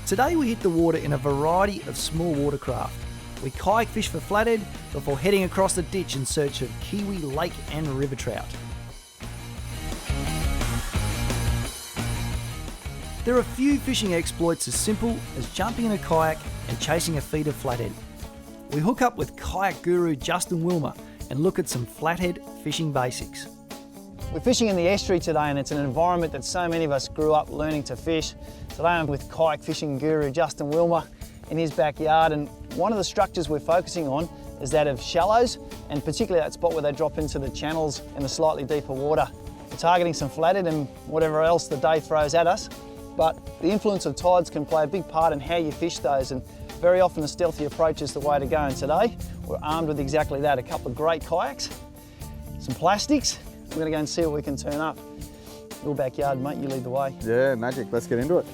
Today we hit the water in a variety of small watercraft. We kayak fish for flathead before heading across the ditch in search of kiwi, lake and river trout. There are few fishing exploits as simple as jumping in a kayak and chasing a feed of flathead. We hook up with kayak guru Justin Wilmer and look at some flathead fishing basics. We're fishing in the estuary today, and it's an environment that so many of us grew up learning to fish. Today I'm with kayak fishing guru Justin Wilmer in his backyard, and one of the structures we're focusing on is that of shallows, and particularly that spot where they drop into the channels in the slightly deeper water. We're targeting some flathead and whatever else the day throws at us, but the influence of tides can play a big part in how you fish those, and very often a stealthy approach is the way to go. And today we're armed with exactly that, a couple of great kayaks, some plastics. We're going to go and see what we can turn up. Your backyard, mate, you lead the way. Yeah, magic. Let's get into it.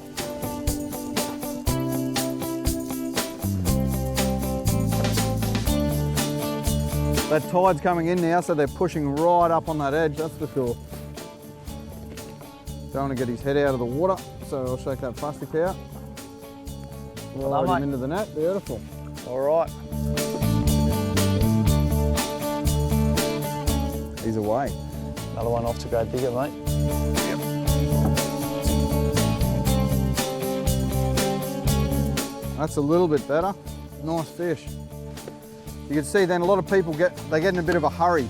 That tide's coming in now, so they're pushing right up on that edge, that's for sure. Don't want to get his head out of the water, so I'll shake that plastic out. Right him into the net, beautiful. All right. He's away. Another one off to go bigger, mate. Yep. That's a little bit better. Nice fish. You can see then a lot of people get in a bit of a hurry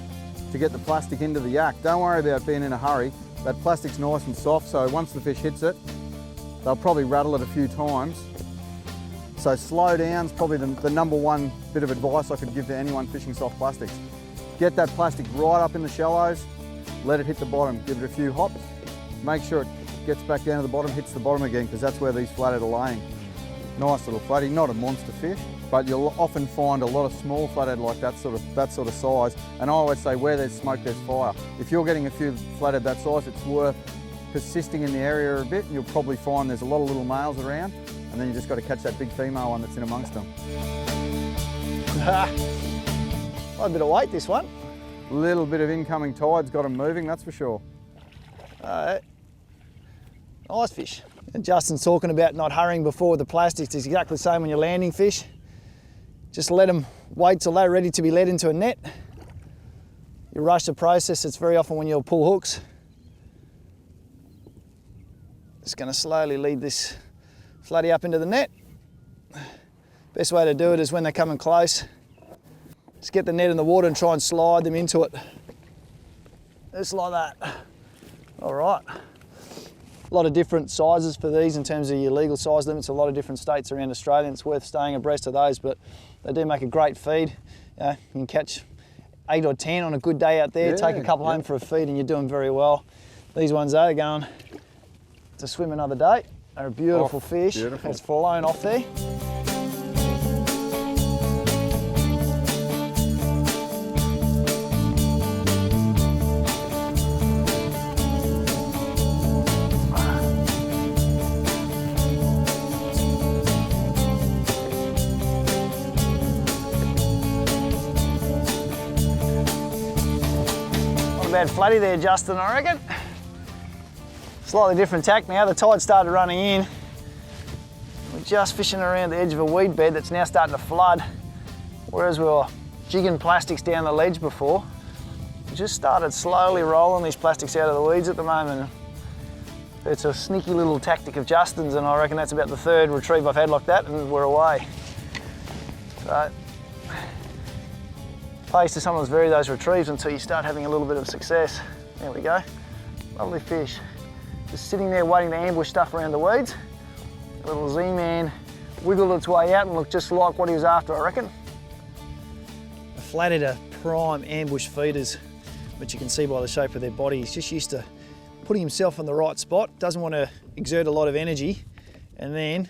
to get the plastic into the yak. Don't worry about being in a hurry. That plastic's nice and soft, so once the fish hits it, they'll probably rattle it a few times. So slow down's probably the number one bit of advice I could give to anyone fishing soft plastics. Get that plastic right up in the shallows, let it hit the bottom, give it a few hops, make sure it gets back down to the bottom, hits the bottom again, because that's where these flathead are laying. Nice little flatty, not a monster fish, but you'll often find a lot of small flathead like that sort of size. And I always say, where there's smoke, there's fire. If you're getting a few flathead that size, it's worth persisting in the area a bit. You'll probably find there's a lot of little males around, and then you just got to catch that big female one that's in amongst them. Quite a bit of weight, this one. A little bit of incoming tide's got them moving, that's for sure. Nice fish. And Justin's talking about not hurrying before the plastics. It's exactly the same when you're landing fish. Just let them wait till they're ready to be led into a net. You rush the process, it's very often when you'll pull hooks. Just going to slowly lead this flatty up into the net. Best way to do it is when they're coming close. Just get the net in the water and try and slide them into it. Just like that. All right. A lot of different sizes for these in terms of your legal size limits. A lot of different states around Australia, and it's worth staying abreast of those, but they do make a great feed. You can catch 8 or 10 on a good day out there, take a couple home for a feed, and you're doing very well. These ones though, they're going to swim another day. They're a beautiful fish. Beautiful. It's flown off there. Bad flatty there, Justin, I reckon. Slightly different tack now. The tide started running in. We're just fishing around the edge of a weed bed that's now starting to flood. Whereas we were jigging plastics down the ledge before, we just started slowly rolling these plastics out of the weeds at the moment. It's a sneaky little tactic of Justin's, and I reckon that's about the third retrieve I've had like that, and we're away. So, pays to sometimes vary those retrieves until you start having a little bit of success. There we go. Lovely fish. Just sitting there waiting to ambush stuff around the weeds. A little Z-man wiggled its way out and looked just like what he was after, I reckon. The flathead are prime ambush feeders, which you can see by the shape of their body. He's just used to putting himself in the right spot, doesn't want to exert a lot of energy, and then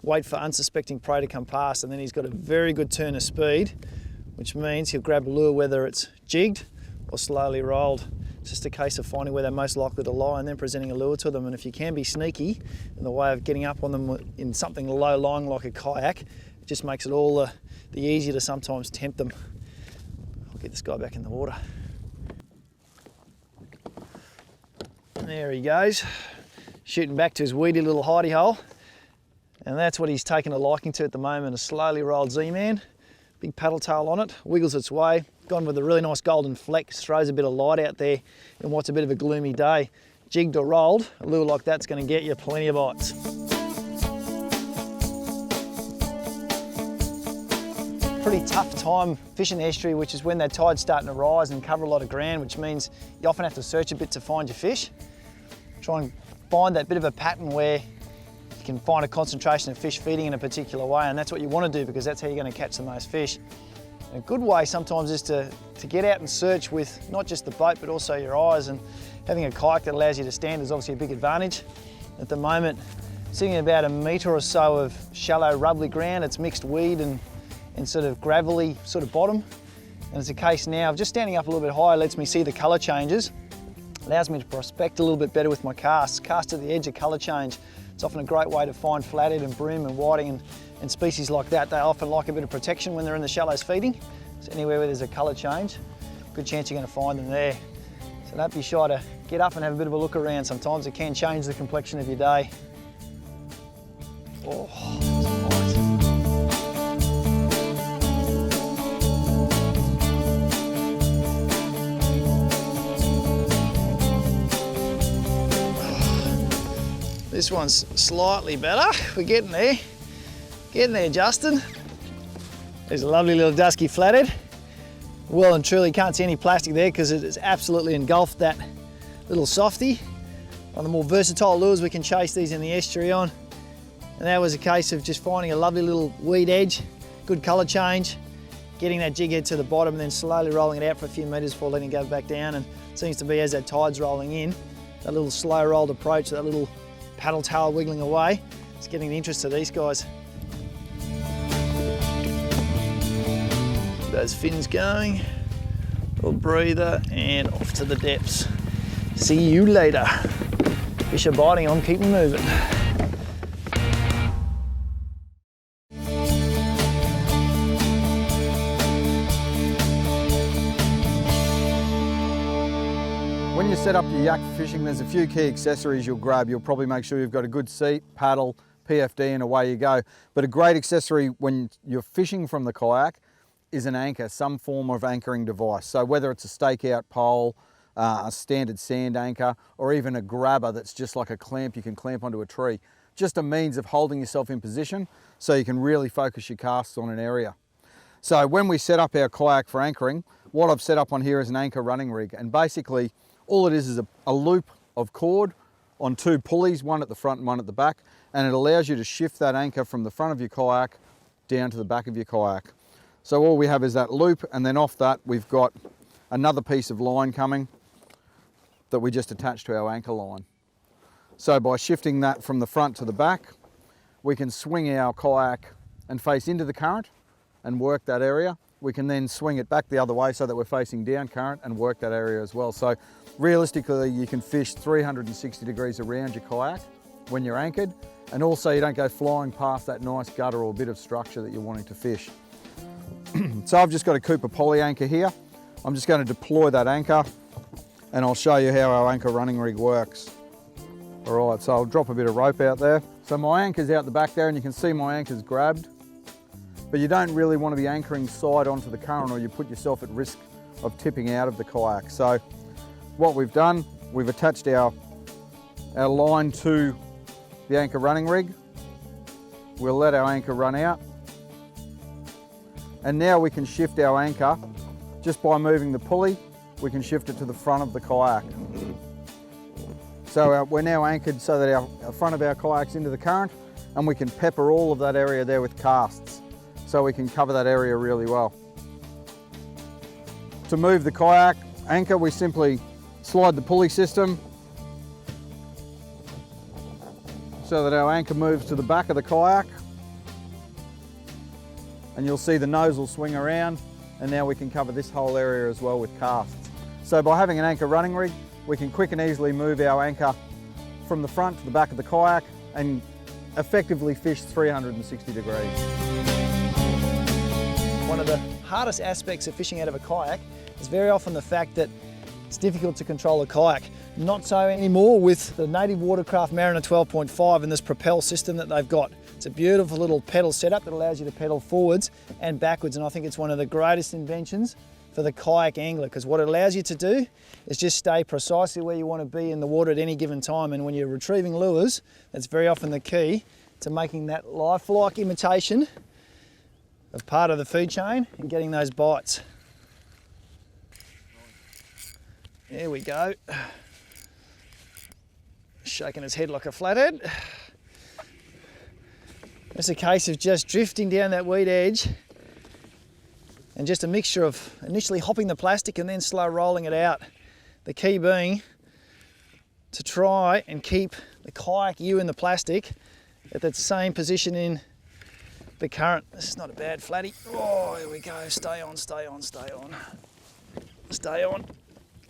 wait for unsuspecting prey to come past, and then he's got a very good turn of speed, which means he'll grab a lure whether it's jigged or slowly rolled. It's just a case of finding where they're most likely to lie and then presenting a lure to them. And if you can be sneaky in the way of getting up on them in something low lying like a kayak, it just makes it all the easier to sometimes tempt them. I'll get this guy back in the water. There he goes, shooting back to his weedy little hidey hole. And that's what he's taken a liking to at the moment, a slowly rolled Z-man. Big paddle tail on it, wiggles its way. Gone with a really nice golden fleck, throws a bit of light out there in what's a bit of a gloomy day. Jigged or rolled, a lure like that's going to get you plenty of bites. Pretty tough time fishing the estuary, which is when that tide's starting to rise and cover a lot of ground, which means you often have to search a bit to find your fish. Try and find that bit of a pattern where you can find a concentration of fish feeding in a particular way, and that's what you want to do because that's how you're going to catch the most fish. A good way sometimes is to get out and search with not just the boat but also your eyes, and having a kayak that allows you to stand is obviously a big advantage. At the moment, sitting at about a metre or so of shallow rubbly ground, it's mixed weed and sort of gravelly sort of bottom. And it's a case now of just standing up a little bit higher lets me see the colour changes, allows me to prospect a little bit better with my casts. Cast at the edge of colour change. It's often a great way to find flathead and bream and whiting and species like that. They often like a bit of protection when they're in the shallows feeding. So anywhere where there's a colour change, good chance you're going to find them there. So don't be shy to get up and have a bit of a look around. Sometimes it can change the complexion of your day. Oh, that's nice. This one's slightly better. We're getting there. Getting there, Justin. There's a lovely little dusky flathead. Well and truly can't see any plastic there because it has absolutely engulfed that little softie. One of the more versatile lures we can chase these in the estuary on. And that was a case of just finding a lovely little weed edge, good colour change, getting that jig head to the bottom and then slowly rolling it out for a few metres before letting it go back down. And it seems to be as that tide's rolling in, that little slow rolled approach, that little paddle tail wiggling away, it's getting the interest of these guys. Those fins going, little breather and off to the depths. See you later. Fish are biting, I'm keeping moving. When you set up your yak for fishing, there's a few key accessories you'll grab. You'll probably make sure you've got a good seat, paddle, PFD, and away you go. But a great accessory when you're fishing from the kayak is an anchor, some form of anchoring device. So whether it's a stakeout pole, a standard sand anchor, or even a grabber that's just like a clamp you can clamp onto a tree. Just a means of holding yourself in position so you can really focus your casts on an area. So when we set up our kayak for anchoring, what I've set up on here is an anchor running rig, and basically all it is a loop of cord on two pulleys, one at the front and one at the back, and it allows you to shift that anchor from the front of your kayak down to the back of your kayak. So all we have is that loop, and then off that we've got another piece of line coming that we just attach to our anchor line. So by shifting that from the front to the back, we can swing our kayak and face into the current and work that area. We can then swing it back the other way so that we're facing down current and work that area as well. So realistically, you can fish 360 degrees around your kayak when you're anchored, and also you don't go flying past that nice gutter or bit of structure that you're wanting to fish. So I've just got a Cooper poly anchor here. I'm just going to deploy that anchor and I'll show you how our anchor running rig works. All right, so I'll drop a bit of rope out there. So my anchor's out the back there and you can see my anchor's grabbed, but you don't really want to be anchoring side onto the current or you put yourself at risk of tipping out of the kayak. So what we've done, we've attached our line to the anchor running rig. We'll let our anchor run out. And now we can shift our anchor just by moving the pulley. We can shift it to the front of the kayak. So we're now anchored so that our front of our kayak's into the current, and we can pepper all of that area there with casts so we can cover that area really well. To move the kayak anchor, we simply slide the pulley system so that our anchor moves to the back of the kayak, and you'll see the nose will swing around, and now we can cover this whole area as well with casts. So by having an anchor running rig, we can quick and easily move our anchor from the front to the back of the kayak and effectively fish 360 degrees. One of the hardest aspects of fishing out of a kayak is very often the fact that it's difficult to control a kayak. Not so anymore with the native watercraft Mariner 12.5 and this propel system that they've got. It's a beautiful little pedal setup that allows you to pedal forwards and backwards, and I think it's one of the greatest inventions for the kayak angler, because what it allows you to do is just stay precisely where you want to be in the water at any given time. And when you're retrieving lures, that's very often the key to making that lifelike imitation of part of the food chain and getting those bites. There we go. Shaking his head like a flathead. It's a case of just drifting down that weed edge and just a mixture of initially hopping the plastic and then slow rolling it out. The key being to try and keep the kayak ewe in the plastic at that same position in the current. This is not a bad flatty. Oh, here we go. Stay on, stay on, stay on. Stay on.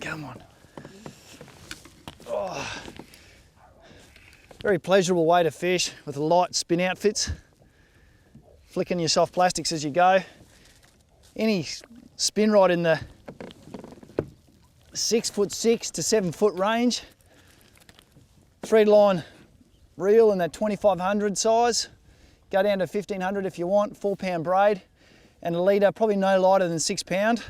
Come on. Oh. Very pleasurable way to fish with light spin outfits. Flicking your soft plastics as you go. Any spin rod in the 6'6" to 7 foot range. 3-line reel in that 2500 size. Go down to 1500 if you want, 4-pound braid. And a leader, probably no lighter than 6 pound.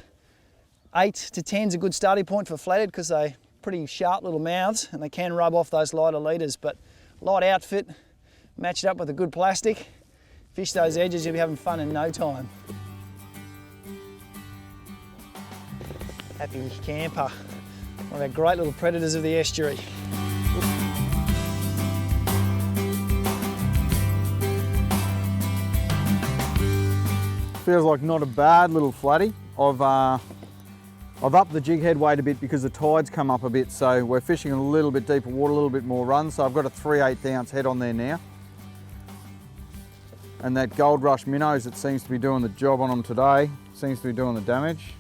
8 to 10 is a good starting point for flathead because they're pretty sharp little mouths and they can rub off those lighter leaders. But light outfit, match it up with a good plastic, fish those edges, you'll be having fun in no time. Happy camper, one of our great little predators of the estuary. Feels like not a bad little flatty. I've upped the jig head weight a bit because the tide's come up a bit, so we're fishing a little bit deeper water, a little bit more run, so I've got a 3/8 ounce head on there now. And that Gold Rush minnows that seems to be doing the job on them today, seems to be doing the damage.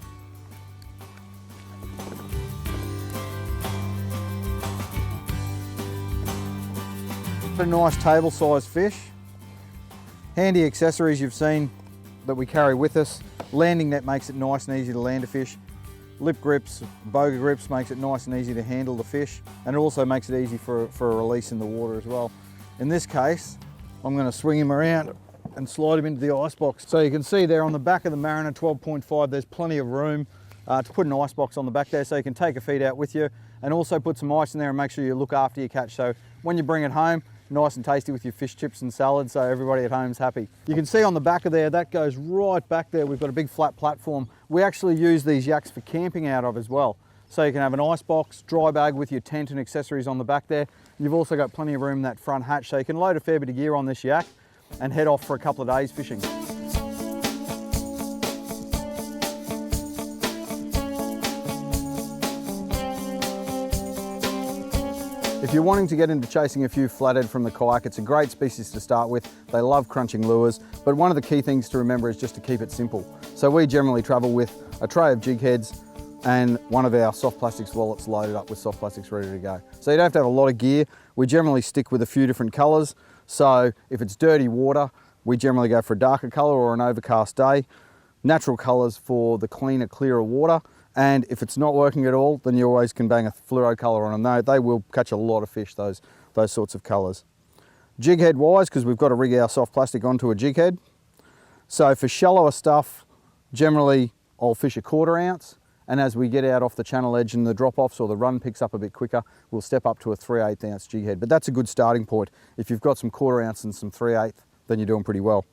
A nice table size fish. Handy accessories you've seen that we carry with us. Landing net makes it nice and easy to land a fish. Lip grips, boga grips makes it nice and easy to handle the fish, and it also makes it easy for a release in the water as well. In this case, I'm going to swing him around and slide him into the ice box. So you can see there on the back of the Mariner 12.5 there's plenty of room to put an ice box on the back there, so you can take a feed out with you and also put some ice in there and make sure you look after your catch, so when you bring it home, nice and tasty with your fish chips and salad, so everybody at home's happy. You can see on the back of there, that goes right back there. We've got a big flat platform. We actually use these yaks for camping out of as well. So you can have an ice box, dry bag with your tent and accessories on the back there. You've also got plenty of room in that front hatch, so you can load a fair bit of gear on this yak and head off for a couple of days fishing. If you're wanting to get into chasing a few flathead from the kayak, it's a great species to start with. They love crunching lures, but one of the key things to remember is just to keep it simple. So we generally travel with a tray of jig heads and one of our soft plastics wallets loaded up with soft plastics ready to go. So you don't have to have a lot of gear. We generally stick with a few different colours. So if it's dirty water, we generally go for a darker colour or an overcast day. Natural colours for the cleaner, clearer water. And if it's not working at all, then you always can bang a fluoro colour on them. They will catch a lot of fish, those sorts of colours. Jig head wise, because we've got to rig our soft plastic onto a jig head. So for shallower stuff, generally I'll fish a 1/4 ounce. And as we get out off the channel edge and the drop-offs or the run picks up a bit quicker, we'll step up to a 3/8 ounce jig head. But that's a good starting point. If you've got some 1/4 ounce and some 3/8, then you're doing pretty well.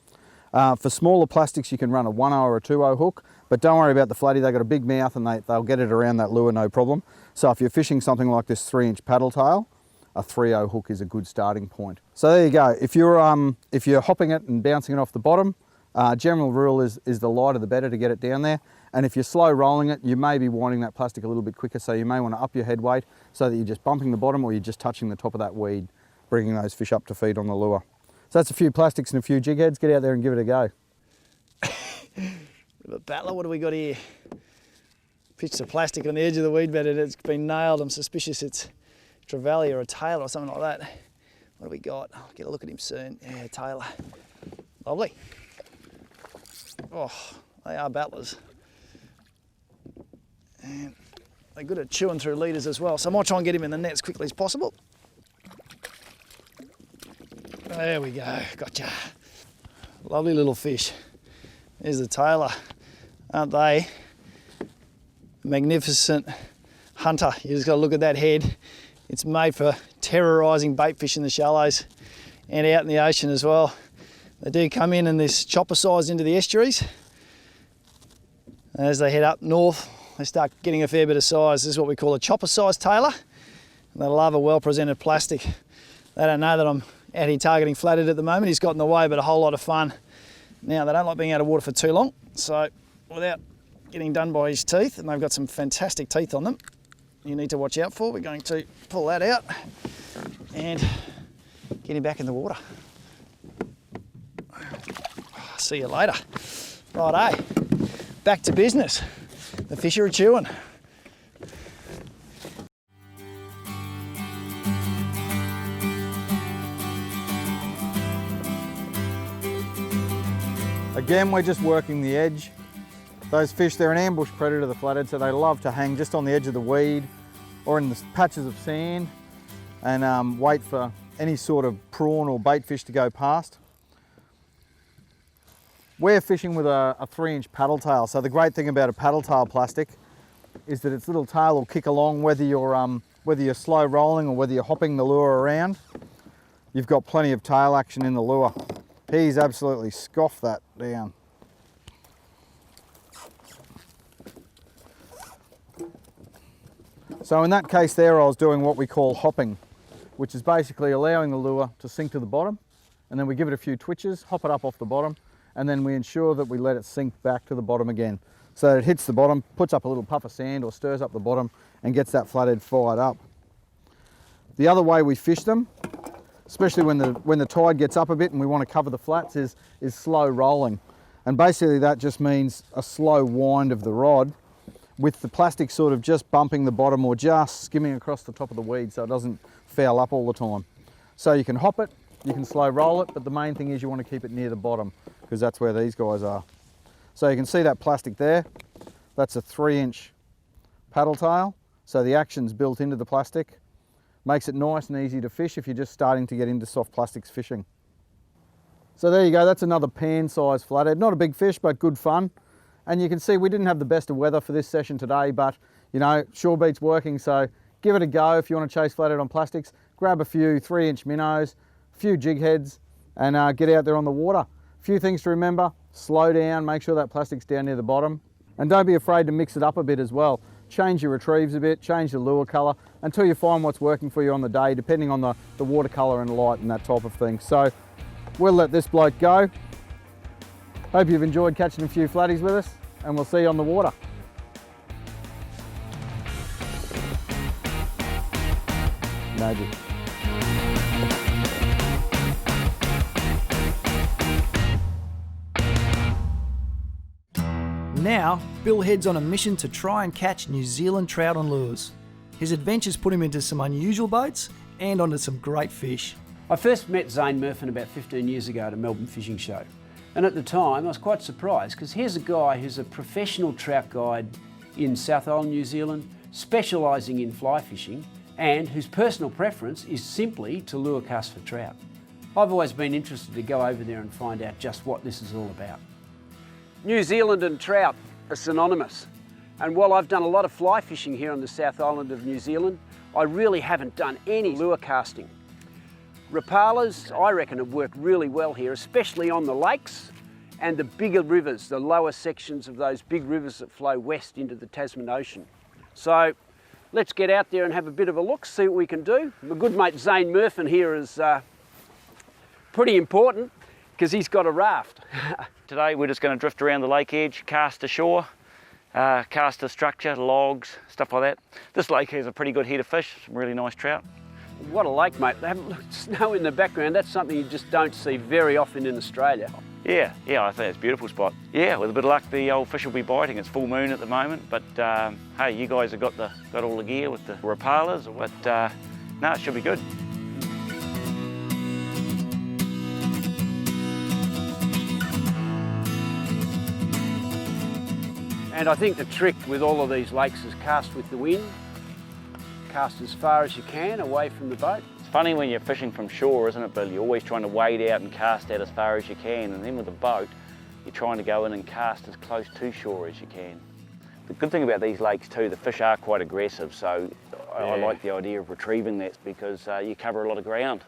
For smaller plastics, you can run a 1/0 or a 2/0 hook, but don't worry about the flatty. They've got a big mouth and they'll get it around that lure, no problem. So if you're fishing something like this 3-inch paddle tail, a 3/0 hook is a good starting point. So there you go. If you're hopping it and bouncing it off the bottom, general rule is the lighter the better to get it down there. And if you're slow rolling it, you may be winding that plastic a little bit quicker, so you may want to up your head weight so that you're just bumping the bottom or you're just touching the top of that weed, bringing those fish up to feed on the lure. So that's a few plastics and a few jig heads. Get out there and give it a go. Battler, what do we got here? Pitched the plastic on the edge of the weed bed and it's been nailed. I'm suspicious it's trevally or a tailor or something like that. What do we got? I'll get a look at him soon. Yeah, tailor. Lovely. Oh, they are battlers. And They're good at chewing through leaders as well. So I might try and get him in the net as quickly as possible. There we go, gotcha. Lovely little fish. There's the tailor. Aren't they? Magnificent hunter. You just got to look at that head. It's made for terrorising bait fish in the shallows and out in the ocean as well. They do come in this chopper size into the estuaries. And as they head up north, they start getting a fair bit of size. This is what we call a chopper size tailor. And they love a well presented plastic. They don't know that I'm out here targeting flathead at the moment. He's got in the way, but a whole lot of fun. Now, they don't like being out of water for too long, so without getting done by his teeth, and they've got some fantastic teeth on them, you need to watch out for. We're going to pull that out and get him back in the water. See you later. Righto, back to business. The fish are chewing. Again, we're just working the edge. Those fish, they're an ambush predator, the flathead, so they love to hang just on the edge of the weed or in the patches of sand and wait for any sort of prawn or bait fish to go past. We're fishing with a 3-inch paddle tail. So the great thing about a paddle tail plastic is that its little tail will kick along whether you're slow rolling or whether you're hopping the lure around. You've got plenty of tail action in the lure. He's absolutely scoffed that down. So in that case there, I was doing what we call hopping, which is basically allowing the lure to sink to the bottom, and then we give it a few twitches, hop it up off the bottom, and then we ensure that we let it sink back to the bottom again. So that it hits the bottom, puts up a little puff of sand or stirs up the bottom and gets that flathead fired up. The other way we fish them, especially when the tide gets up a bit and we want to cover the flats, is slow rolling. And basically that just means a slow wind of the rod with the plastic sort of just bumping the bottom or just skimming across the top of the weed so it doesn't foul up all the time. So you can hop it, you can slow roll it, but the main thing is you want to keep it near the bottom because that's where these guys are. So you can see that plastic there. That's a 3-inch paddle tail. So the action's built into the plastic. Makes it nice and easy to fish if you're just starting to get into soft plastics fishing. So there you go, that's another pan-sized flathead. Not a big fish, but good fun. And you can see we didn't have the best of weather for this session today, but you know, sure beats working, so give it a go if you want to chase flathead on plastics. Grab a few 3-inch minnows, a few jig heads, and get out there on the water. A few things to remember: slow down, make sure that plastic's down near the bottom, and don't be afraid to mix it up a bit as well. Change your retrieves a bit, change the lure colour until you find what's working for you on the day, depending on the water colour and light and that type of thing. So we'll let this bloke go. Hope you've enjoyed catching a few flatties with us, and we'll see you on the water. Magic. Now, Bill heads on a mission to try and catch New Zealand trout on lures. His adventures put him into some unusual boats and onto some great fish. I first met Zane Murphin about 15 years ago at a Melbourne fishing show. And at the time I was quite surprised because here's a guy who's a professional trout guide in South Island, New Zealand, specialising in fly fishing, and whose personal preference is simply to lure cast for trout. I've always been interested to go over there and find out just what this is all about. New Zealand and trout are synonymous. And while I've done a lot of fly fishing here on the South Island of New Zealand, I really haven't done any lure casting. Rapalas, I reckon, have worked really well here, especially on the lakes and the bigger rivers, the lower sections of those big rivers that flow west into the Tasman Ocean. So let's get out there and have a bit of a look, see what we can do. My good mate Zane Murphin here is pretty important because he's got a raft. Today we're just going to drift around the lake edge, cast ashore, cast a structure, logs, stuff like that. This lake has a pretty good head of fish, some really nice trout. What a lake, mate. They haven't looked snow in the background. That's something you just don't see very often in Australia. Yeah, I think it's a beautiful spot. Yeah, with a bit of luck the old fish will be biting. It's full moon at the moment, but hey, you guys have got all the gear with the Rapalas, but no, it should be good. And I think the trick with all of these lakes is cast with the wind, cast as far as you can away from the boat. It's funny when you're fishing from shore, isn't it, Bill? You're always trying to wade out and cast out as far as you can, and then with a boat, you're trying to go in and cast as close to shore as you can. The good thing about these lakes too, the fish are quite aggressive, so I like the idea of retrieving that because you cover a lot of ground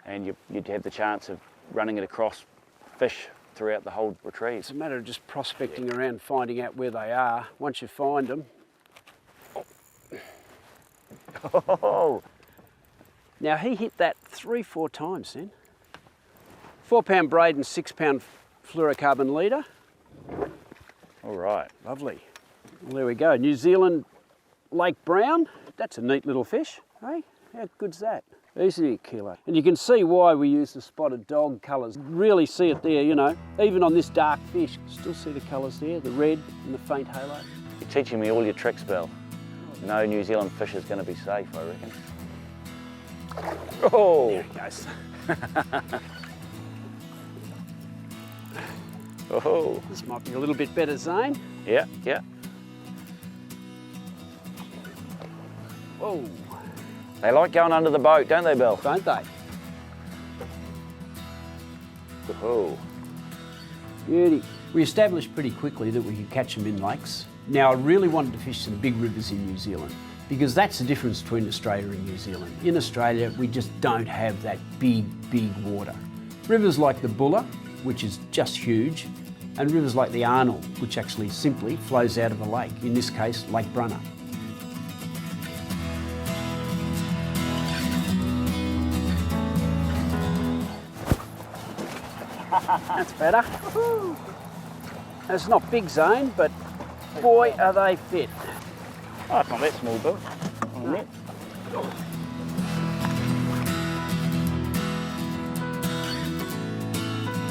and you'd have the chance of running it across fish throughout the whole retrieve. It's a matter of just prospecting around, finding out where they are. Once you find them. Oh. Now he hit that 3-4 times then. 4-pound braid and 6-pound fluorocarbon leader. All right. Lovely. Well, there we go. New Zealand Lake Brown. That's a neat little fish, hey? How good's that? Easily a kilo. And you can see why we use the spotted dog colours. Really see it there, you know. Even on this dark fish, still see the colours there, the red and the faint halo. You're teaching me all your tricks, Bill. No New Zealand fish is going to be safe, I reckon. Oh! There it goes. Oh! This might be a little bit better, Zane. Yeah, yeah. Whoa! They like going under the boat, don't they, Bill? Don't they? Oh! Beauty. We established pretty quickly that we could catch them in lakes. Now, I really wanted to fish some big rivers in New Zealand because that's the difference between Australia and New Zealand. In Australia, we just don't have that big water. Rivers like the Buller, which is just huge, and rivers like the Arnold, which actually simply flows out of a lake, in this case, Lake Brunner. That's better. That's not big, Zane, but boy, are they fit. Oh, it's not that small, Bill. On the net.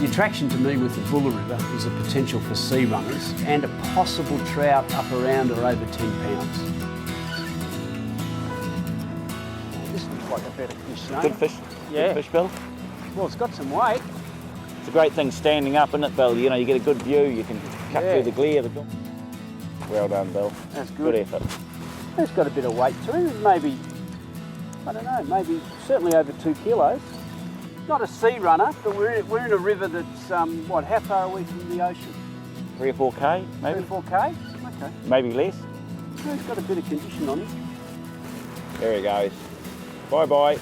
The attraction to me with the Buller River is a potential for sea runners and a possible trout up around or over 10 pounds. This looks like a better fish, Zane. Good fish. Yeah. Good fish, Bill. Well, it's got some weight. It's a great thing standing up, isn't it, Bill? You know, you get a good view, you can cut through the glare. Well done, Bill. That's good. Good effort. It's got a bit of weight to it, maybe, I don't know, maybe certainly over 2 kilos. Not a sea runner, but we're in a river that's, what, how far are we from the ocean? 3 or 4K, maybe? 3 or 4K? Okay. Maybe less. Well, it's got a bit of condition on it. There he goes. Bye-bye.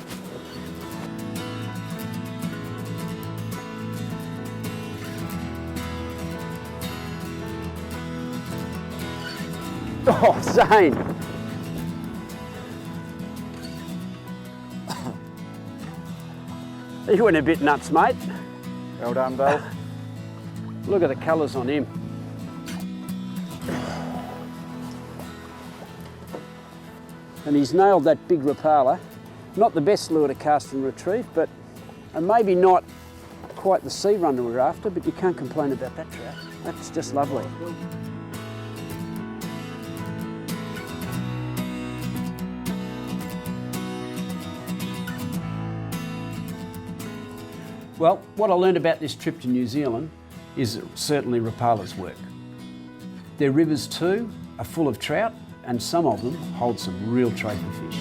Oh, Zane! You went a bit nuts, mate. Well done, Bill. Look at the colours on him. And he's nailed that big Rapala. Not the best lure to cast and retrieve, but maybe not quite the sea runner we're after, but you can't complain about that trout. That's just lovely. Well, what I learned about this trip to New Zealand is that certainly Rapalas work. Their rivers too are full of trout, and some of them hold some real trophy fish.